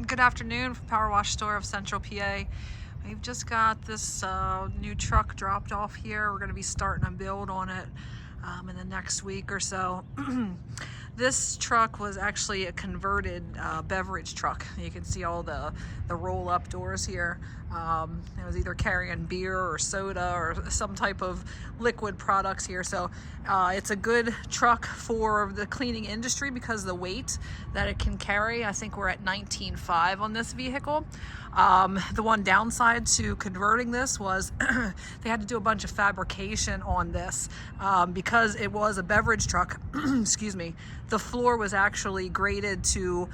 Good afternoon from Power Wash Store of Central PA. We've just got this new truck dropped off here. We're going to be starting a build on it in the next week or so. This truck was actually a converted beverage truck. You can see all the roll-up doors here. It was either carrying beer or soda or some type of liquid products here. So it's a good truck for the cleaning industry because of the weight that it can carry. I think we're at 19.5 on this vehicle. The one downside to converting this was they had to do a bunch of fabrication on this because it was a beverage truck. Excuse me. The floor was actually graded to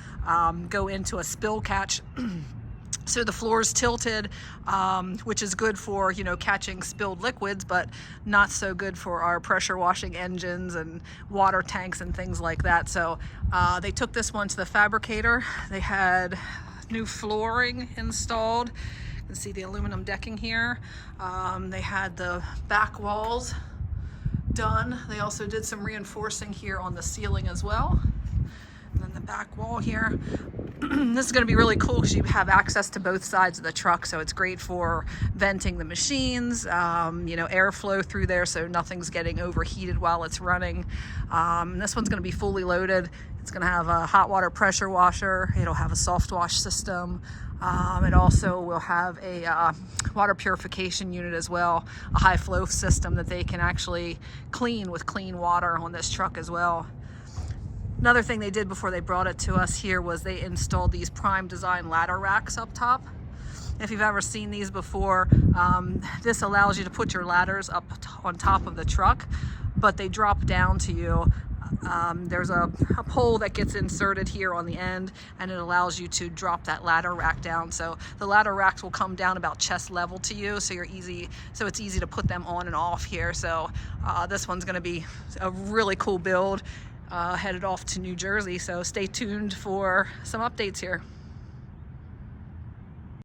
go into a spill catch. So the floor is tilted, which is good for, catching spilled liquids, but not so good for our pressure washing engines and water tanks and things like that. So they took this one to the fabricator. They had new flooring installed. You can see the aluminum decking here. They had the back walls done. They also did some reinforcing here on the ceiling as well. And then the back wall here. This is going to be really cool because you have access to both sides of the truck, so it's great for venting the machines, airflow through there so nothing's getting overheated while it's running. This one's going to be fully loaded. It's going to have a hot water pressure washer. It'll have a soft wash system. It also will have a water purification unit as well, a high flow system that they can actually clean with clean water on this truck as well. Another thing they did before they brought it to us here was they installed these Prime Design ladder racks up top. If you've ever seen these before, this allows you to put your ladders up on top of the truck, but they drop down to you. There's a pole that gets inserted here on the end, and it allows you to drop that ladder rack down. So the ladder racks will come down about chest level to you, so it's easy to put them on and off here. So this one's going to be a really cool build. Headed off to New Jersey, so stay tuned for some updates here.